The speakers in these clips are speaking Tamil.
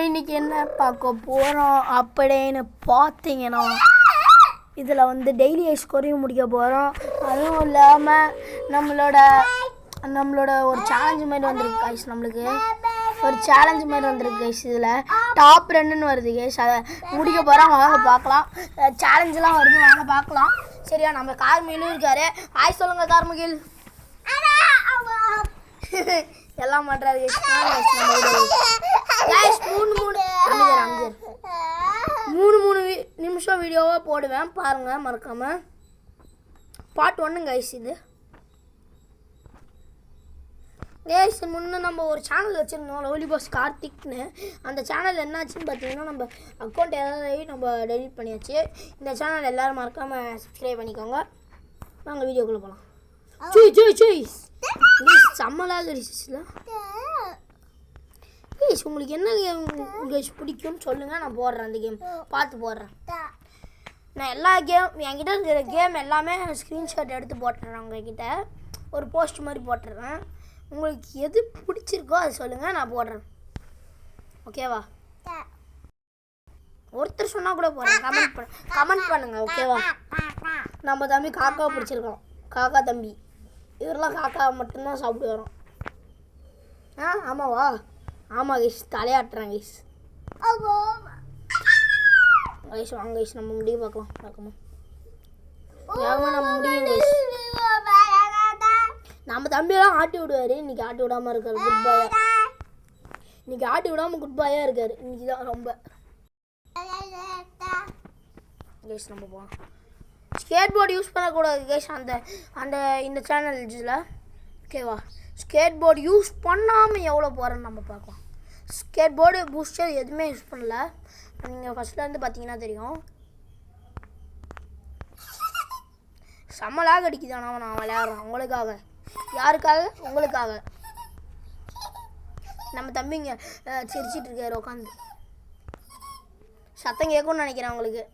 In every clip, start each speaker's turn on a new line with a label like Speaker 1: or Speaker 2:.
Speaker 1: இன்னைக்கு என்ன பார்க்க போகிறோம் அப்படின்னு பார்த்தீங்கன்னா, இதில் வந்து டெய்லி ஸ்கோரையும் முடிக்க போகிறோம். அதுவும் இல்லாமல் நம்மளோட ஒரு சேலஞ்சு மாதிரி வந்திருக்கு கைஸ். நம்மளுக்கு ஒரு சேலஞ்சு மாதிரி வந்திருக்கு கைஸ். இதில் டாப் 2ன்னு வருது கைஸ். அதை முடிக்க போகிறோம். வாங்க பார்க்கலாம். சேலஞ்செலாம் வருது, வாங்க பார்க்கலாம். சரியா? நம்ம கார்முகிலும் இருக்காரு. ஆய் சொல்லுங்க கார்முகில். எல்லாம் பண்ணுறாரு கைஸ். மூணு நிமிஷம் வீடியோவாக போடுவேன், பாருங்கள் மறக்காமல். பார்ட் 1 கைஸ் இது. கைஸ் முன்னே நம்ம ஒரு சேனல் வச்சுருந்தோம், லவ்லி பாஸ் கார்த்திக்னு. அந்த சேனல் என்னாச்சுன்னு பார்த்தீங்கன்னா, நம்ம அக்கௌண்ட் ஏதாவது நம்ம டெலிட் பண்ணியாச்சு. இந்த சேனல் எல்லோரும் மறக்காமல் சப்ஸ்கிரைப் பண்ணிக்கோங்க. நாங்கள் வீடியோக்குள்ளே போகலாம். செம்மலாக கைஸ். உங்களுக்கு என்ன கேம் கைஸ் பிடிக்கும்னு சொல்லுங்கள், நான் போடுறேன். அந்த கேம் பார்த்து போடுறேன். நான் எல்லா என்கிட்ட இருக்கிற கேம் எல்லாமே ஸ்க்ரீன்ஷாட் எடுத்து போட்டுறேன். உங்ககிட்ட ஒரு போஸ்ட் மாதிரி போட்டுறேன். உங்களுக்கு எது பிடிச்சிருக்கோ அது சொல்லுங்கள், நான் போடுறேன். ஓகேவா? ஒருத்தர் சொன்னால் கூட போடுறேன். கமெண்ட் பண்ணுங்கள். ஓகேவா? நம்ம தம்பி காக்கா பிடிச்சிருக்கோம். காக்கா தம்பி. இவரெல்லாம் காக்கா மட்டும்தான் சாப்பிட்டு வரோம். ஆமாவா? ஆமாம் கைஸ், தலையாட்டுறேன் கைஸ். கைஸ் வாங்க கைஸ், நம்ம முடிய பார்க்கலாம். நம்ம முடியும் கைஸ். நம்ம தம்பியெல்லாம் ஆட்டி விடுவார். இன்றைக்கி ஆட்டி விடாமல் இருக்கார். குட் பாயா. இன்றைக்கி ஆட்டி விடாமல் குட் பாயாக இருக்கார். இன்றைக்கி தான் ரொம்ப கைஸ். நம்ம போகலாம். ஸ்கேட் போர்டு யூஸ் பண்ணக்கூடாது கைஸ் இந்த சேனல்ஸில். ஓகேவா? ஸ்கேட் போர்டு யூஸ் பண்ணாமல் எவ்வளோ போகிறேன்னு நம்ம பார்க்கலாம். ஸ்கேட் போர்டு பூஸ்டர் எதுவுமே யூஸ் பண்ணல. நீங்கள் ஃபஸ்ட்லேருந்து பார்த்தீங்கன்னா தெரியும். செம்மலாக அடிக்குதானா நான் விளையாடுறேன் உங்களுக்காக. யாருக்காக? உங்களுக்காக. நம்ம தம்பிங்க சிரிச்சிட்டு இருக்காரு உட்காந்து. சத்தம் கேட்கும்னு நினைக்கிறேன் உங்களுக்கு.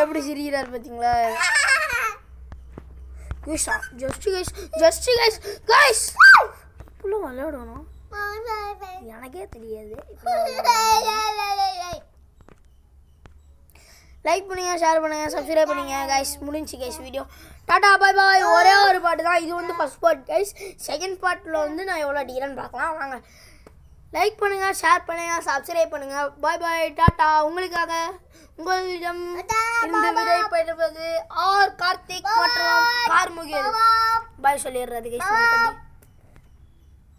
Speaker 1: எப்படி சிரிக்கிறார் பார்த்தீங்களா? ஜஸ்ட் கைஸ் புள்ள விளையாடணும். எனக்கே தெரியாது. லைக் பண்ணுங்க, ஷேர் பண்ணுங்க, சப்ஸ்கிரைப் பண்ணுங்க கைஸ். முடிஞ்சு கைஸ் வீடியோ. டாடா பாய் பாய். ஒரே ஒரு பாட்டு தான் இது வந்து ஃபர்ஸ்ட் பார்ட் கைஸ். செகண்ட் பார்ட்டில் வந்து நான் எவ்வளோ அடிக்கிறேன்னு பார்க்கலாம் வாங்க. லைக் பண்ணுங்கள், ஷேர் பண்ணுங்கள், சப்ஸ்கிரைப் பண்ணுங்கள். பாய் பாய். டாட்டா. உங்களுக்காக உங்களிடம் இந்த விடை பெறுவது கார்த்திக் மற்றும் கார்முகில். பாய் சொல்லிடுறது கைஸ்.